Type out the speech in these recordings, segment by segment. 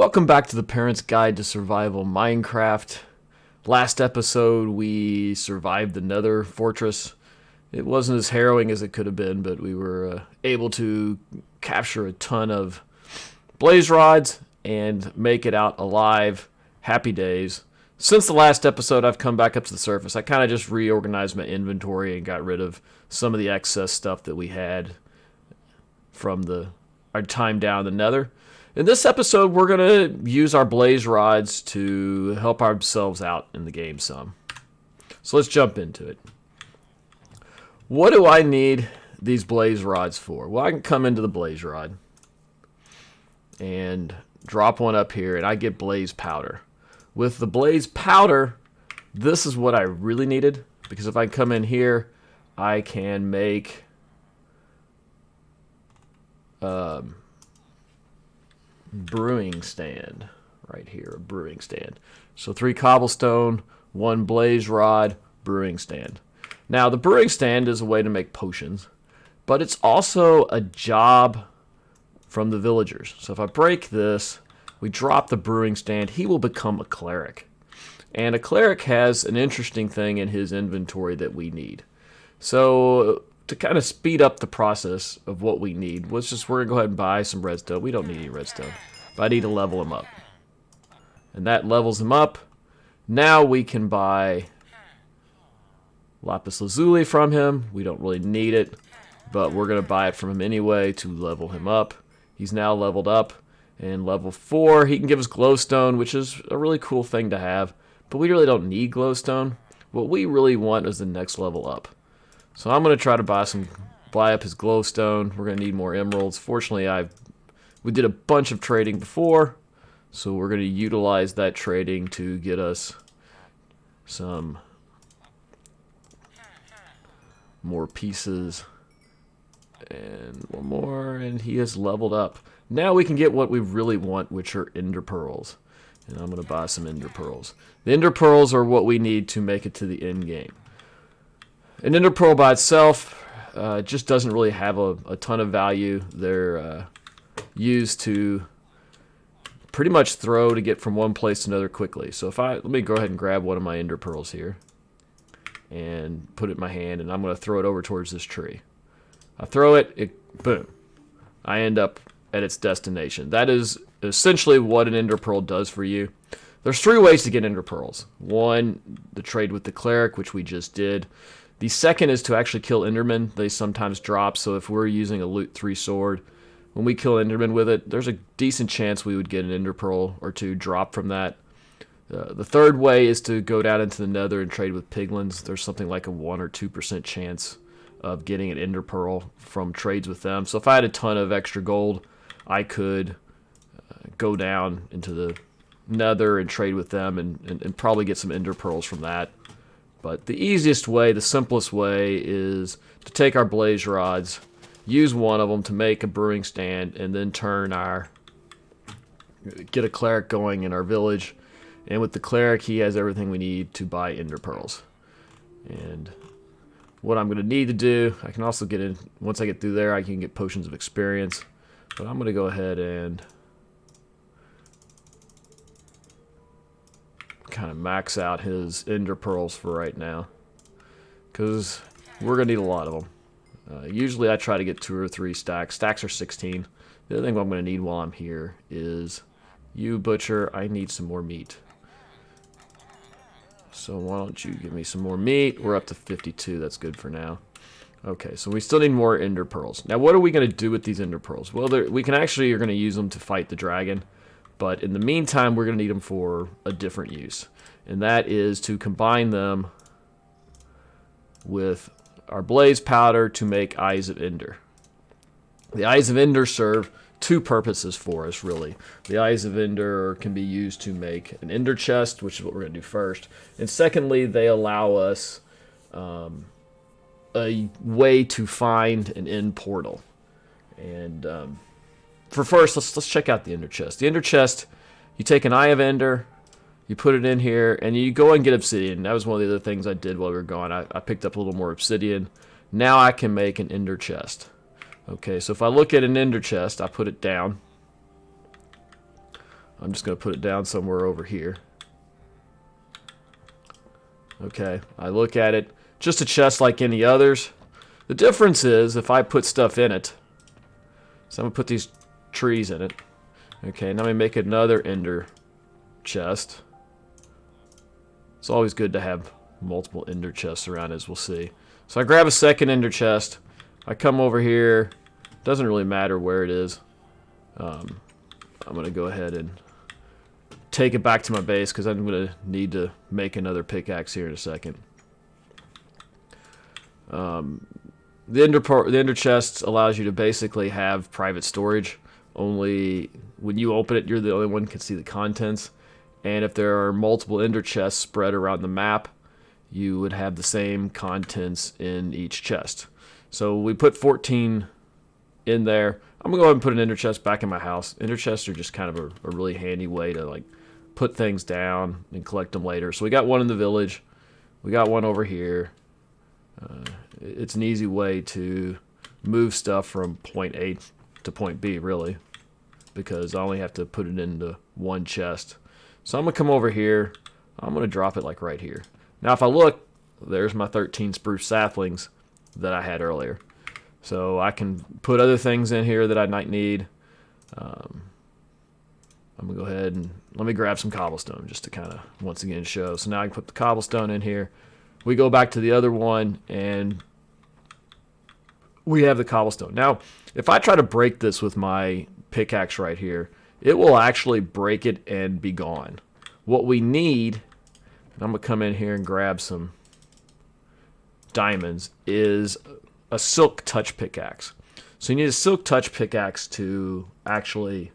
Welcome back to the Parent's Guide to Survival Minecraft. Last episode we survived the Nether Fortress. It wasn't as harrowing as it could have been, but we were able to capture a ton of blaze rods and make it out alive. Happy days. Since the last episode I've come back up to the surface. I kind of just reorganized my inventory and got rid of some of the excess stuff that we had from our time down the Nether. In this episode, we're going to use our blaze rods to help ourselves out in the game some. So let's jump into it. What do I need these blaze rods for? Well, I can come into the blaze rod and drop one up here, and I get blaze powder. With the blaze powder, this is what I really needed, because if I come in here, I can make brewing stand right here, a brewing stand. So 3 cobblestone, 1 blaze rod, brewing stand. Now the brewing stand is a way to make potions, but it's also a job from the villagers. So if I break this, we drop the brewing stand, he will become a cleric. And a cleric has an interesting thing in his inventory that we need. So to kind of speed up the process of what we need, we're going to go ahead and buy some redstone. We don't need any redstone, but I need to level him up. And that levels him up. Now we can buy lapis lazuli from him. We don't really need it, but we're going to buy it from him anyway to level him up. He's now leveled up. And level 4, he can give us glowstone, which is a really cool thing to have. But we really don't need glowstone. What we really want is the next level up. So I'm going to try to buy up his glowstone. We're going to need more emeralds. Fortunately, we did a bunch of trading before, so we're going to utilize that trading to get us some more pieces. And one more, and he has leveled up. Now we can get what we really want, which are ender pearls. And I'm going to buy some ender pearls. The ender pearls are what we need to make it to the end game. An ender pearl by itself just doesn't really have a ton of value. They're used to pretty much throw to get from one place to another quickly. So let me go ahead and grab one of my ender pearls here and put it in my hand, and I'm going to throw it over towards this tree. I throw it, boom. I end up at its destination. That is essentially what an ender pearl does for you. There's 3 ways to get ender pearls. 1, the trade with the cleric, which we just did. The second is to actually kill endermen. They sometimes drop, so if we're using a loot 3 sword, when we kill endermen with it, there's a decent chance we would get an ender pearl or 2 drop from that. The third way is to go down into the nether and trade with piglins. There's something like a 1 or 2% chance of getting an ender pearl from trades with them. So if I had a ton of extra gold, I could go down into the nether and trade with them and probably get some ender pearls from that. But the easiest way, the simplest way, is to take our blaze rods, use one of them to make a brewing stand, and then get a cleric going in our village. And with the cleric, he has everything we need to buy ender pearls. And what I'm going to need to do, I can also get in, once I get through there, I can get potions of experience. But I'm going to go ahead and kind of max out his ender pearls for right now, because we're going to need a lot of them. Usually I try to get 2 or 3 stacks. Stacks are 16. The other thing I'm going to need while I'm here is, you butcher, I need some more meat. So why don't you give me some more meat? We're up to 52. That's good for now. Okay, so we still need more ender pearls. Now, what are we going to do with these ender pearls? Well, we can actually are going to use them to fight the dragon. But in the meantime, we're going to need them for a different use. And that is to combine them with our blaze powder to make Eyes of Ender. The Eyes of Ender serve 2 purposes for us, really. The Eyes of Ender can be used to make an ender chest, which is what we're going to do first. And secondly, they allow us a way to find an end portal. And for first, let's check out the ender chest. The ender chest, you take an Eye of Ender, you put it in here, and you go and get obsidian. That was one of the other things I did while we were gone. I picked up a little more obsidian. Now I can make an ender chest. Okay, so if I look at an ender chest, I put it down. I'm just going to put it down somewhere over here. Okay, I look at it. Just a chest like any others. The difference is if I put stuff in it. So I'm going to put these trees in it. Okay, now I'm going to make another ender chest. It's always good to have multiple ender chests around, as we'll see. So I grab a second ender chest. I come over here. Doesn't really matter where it is. I'm going to go ahead and take it back to my base because I'm going to need to make another pickaxe here in a second. The ender chest allows you to basically have private storage. Only when you open it, you're the only one who can see the contents. And if there are multiple ender chests spread around the map, you would have the same contents in each chest. So we put 14 in there. I'm going to go ahead and put an ender chest back in my house. Ender chests are just kind of a really handy way to like put things down and collect them later. So we got one in the village. We got one over here. It's an easy way to move stuff from point A to point B, really, because I only have to put it into one chest. So I'm going to come over here. I'm going to drop it like right here. Now if I look, there's my 13 spruce saplings that I had earlier. So I can put other things in here that I might need. I'm going to go ahead and let me grab some cobblestone just to kind of once again show. So now I can put the cobblestone in here. We go back to the other one and we have the cobblestone. Now, if I try to break this with my pickaxe right here, it will actually break it and be gone. What we need, and I'm going to come in here and grab some diamonds, is a silk touch pickaxe. So you need a silk touch pickaxe to actually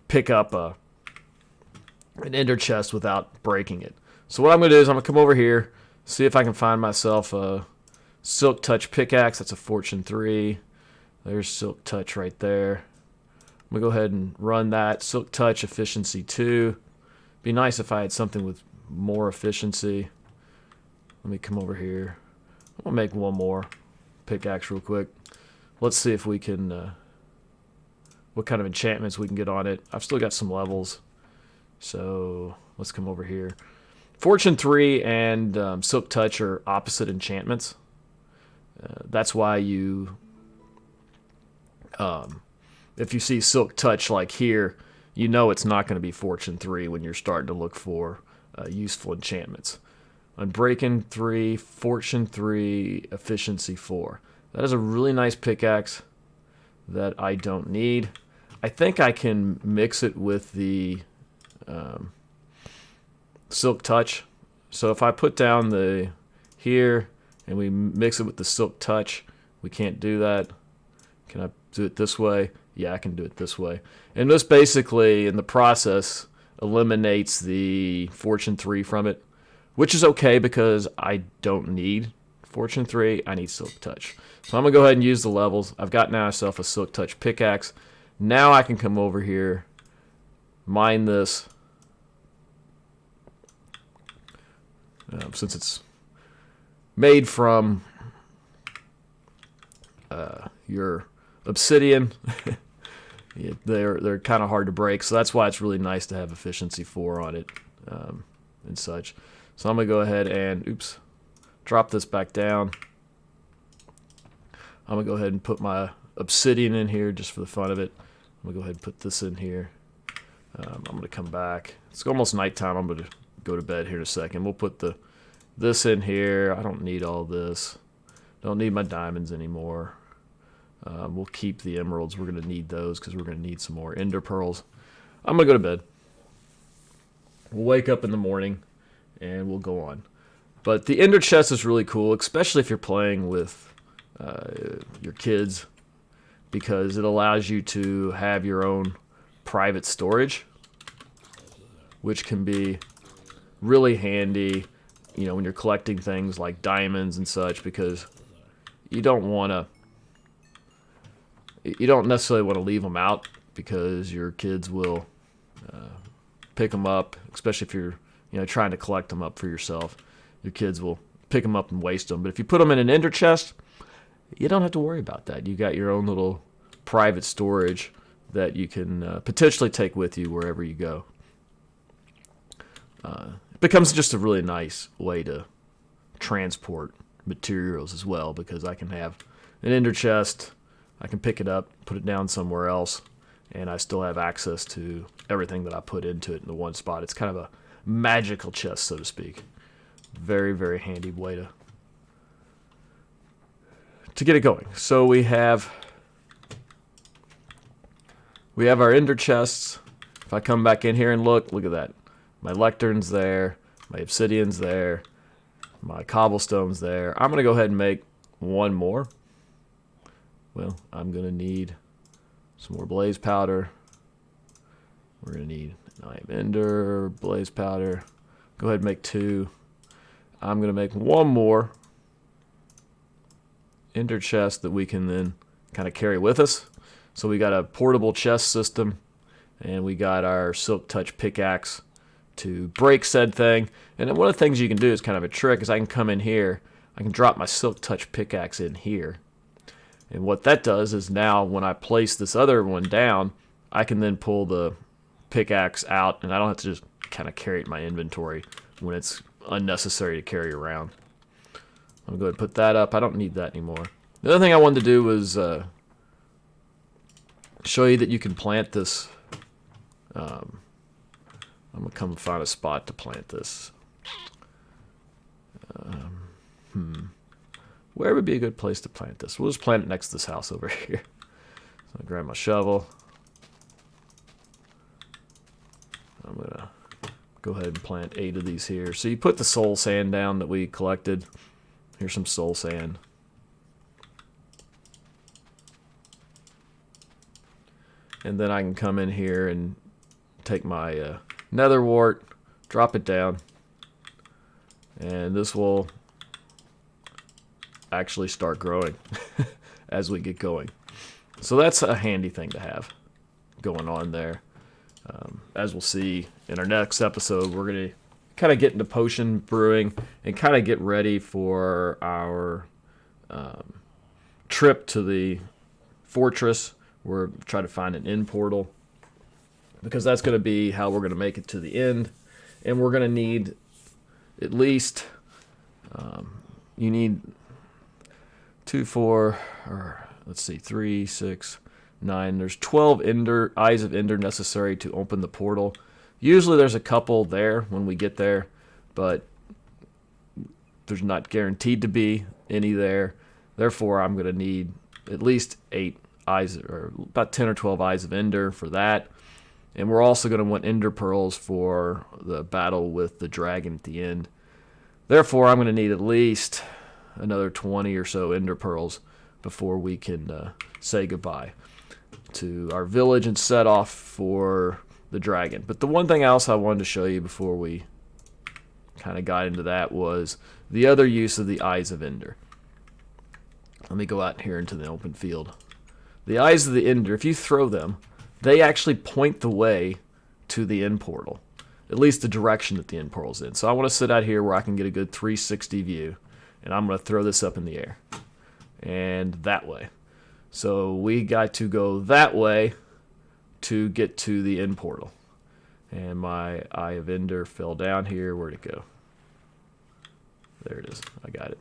pick up an ender chest without breaking it. So what I'm going to do is I'm going to come over here, see if I can find myself a silk touch pickaxe. That's a fortune 3. There's silk touch right there. I'm going to go ahead and run that. Silk touch efficiency 2. Be nice if I had something with more efficiency. Let me come over here. I'm going to make one more pickaxe real quick. Let's see if we can, what kind of enchantments we can get on it. I've still got some levels. So let's come over here. Fortune 3 and Silk Touch are opposite enchantments. That's why you, if you see Silk Touch like here, you know it's not going to be Fortune 3 when you're starting to look for useful enchantments. Unbreaking 3, Fortune 3, Efficiency 4. That is a really nice pickaxe that I don't need. I think I can mix it with the Silk Touch. So if I put down the here and we mix it with the Silk Touch, we can't do that. Can I do it this way? Yeah, I can do it this way. And this basically, in the process, eliminates the Fortune 3 from it, which is okay because I don't need Fortune 3. I need Silk Touch. So I'm going to go ahead and use the levels. I've got now myself a Silk Touch pickaxe. Now I can come over here, mine this. Since it's made from your obsidian, yeah, they're kind of hard to break, so that's why it's really nice to have efficiency 4 on it and such. So I'm gonna go ahead and drop this back down. I'm gonna go ahead and put my obsidian in here just for the fun of it. I'm gonna go ahead and put this in here. I'm gonna come back. It's almost nighttime. I'm gonna go to bed here in a second. We'll put this in here. I don't need all this. Don't need my diamonds anymore. We'll keep the emeralds. We're going to need those because we're going to need some more ender pearls. I'm going to go to bed. We'll wake up in the morning and we'll go on. But the ender chest is really cool, especially if you're playing with your kids, because it allows you to have your own private storage, which can be really handy, you know, when you're collecting things like diamonds and such, because you don't necessarily want to leave them out because your kids will pick them up, especially if you're trying to collect them up for yourself. Your kids will pick them up and waste them. But if you put them in an ender chest, you don't have to worry about that. You got your own little private storage that you can potentially take with you wherever you go. It becomes just a really nice way to transport materials as well, because I can have an ender chest, I can pick it up, put it down somewhere else, and I still have access to everything that I put into it in the one spot. It's kind of a magical chest, so to speak. Very, very handy way to get it going. So we have our ender chests. If I come back in here and look at that. My lectern's there, my obsidian's there, my cobblestone's there. I'm going to go ahead and make one more. Well, I'm going to need some more blaze powder. We're going to need an eye of ender, blaze powder. Go ahead and make 2. I'm going to make one more ender chest that we can then kind of carry with us. So we got a portable chest system, and we got our silk touch pickaxe to break said thing. And then one of the things you can do is kind of a trick is I can come in here, I can drop my silk touch pickaxe in here. And what that does is now when I place this other one down, I can then pull the pickaxe out, and I don't have to just kind of carry it in my inventory when it's unnecessary to carry around. I'm going to go ahead and put that up. I don't need that anymore. The other thing I wanted to do was show you that you can plant this. I'm going to come find a spot to plant this. Where would be a good place to plant this? We'll just plant it next to this house over here. So I'll grab my shovel. I'm going to go ahead and plant 8 of these here. So you put the soul sand down that we collected. Here's some soul sand. And then I can come in here and take my nether wart, drop it down, and this will actually start growing as we get going. So that's a handy thing to have going on there. As we'll see in our next episode, we're going to kind of get into potion brewing and kind of get ready for our trip to the fortress. We're trying to find an end portal, because that's going to be how we're going to make it to the end. And we're going to need at least, you need 2, 4, or let's see, 3, 6, 9. There's 12 eyes of ender necessary to open the portal. Usually there's a couple there when we get there, but there's not guaranteed to be any there. Therefore, I'm going to need at least 8 eyes, or about 10 or 12 eyes of ender for that. And we're also going to want ender pearls for the battle with the dragon at the end. Therefore, I'm going to need at least another 20 or so ender pearls before we can say goodbye to our village and set off for the dragon. But the one thing else I wanted to show you before we kind of got into that was the other use of the eyes of ender. Let me go out here into the open field. The eyes of the ender, if you throw them, they actually point the way to the end portal, at least the direction that the end portal's in. So I want to sit out here where I can get a good 360 view, and I'm going to throw this up in the air and that way. So we got to go that way to get to the end portal. And my eye of ender fell down here. Where'd it go? There it is. I got it.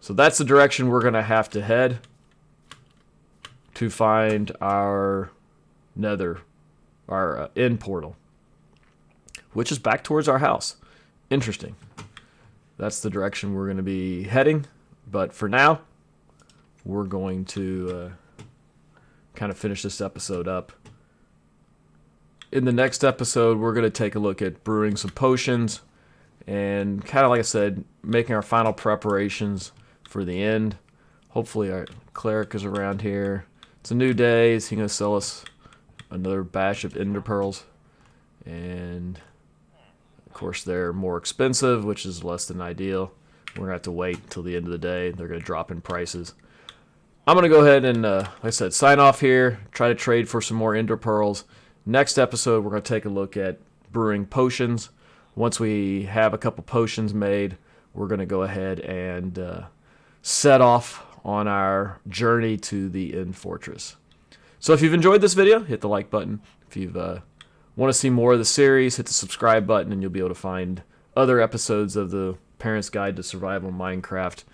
So that's the direction we're going to have to head to find our end portal, which is back towards our house. Interesting. That's the direction we're going to be heading. But for now, we're going to kind of finish this episode up. In the next episode, we're going to take a look at brewing some potions and kind of, like I said, making our final preparations for the end. Hopefully our cleric is around here. It's a new day. Is he going to sell us another batch of ender pearls? And of course they're more expensive, which is less than ideal. We're going to have to wait until the end of the day. They're going to drop in prices. I'm going to go ahead and, like I said, sign off here, try to trade for some more ender pearls. Next episode, we're going to take a look at brewing potions. Once we have a couple potions made, we're going to go ahead and set off on our journey to the end fortress. So if you've enjoyed this video, hit the like button. If you want to see more of the series, hit the subscribe button, and you'll be able to find other episodes of the Parent's Guide to Survival Minecraft.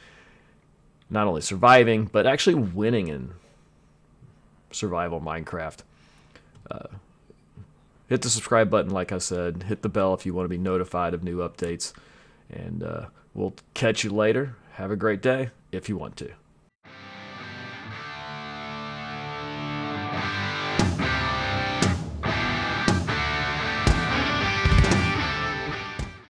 Not only surviving, but actually winning in survival Minecraft. Hit the subscribe button, like I said. Hit the bell if you want to be notified of new updates. And we'll catch you later. Have a great day if you want to.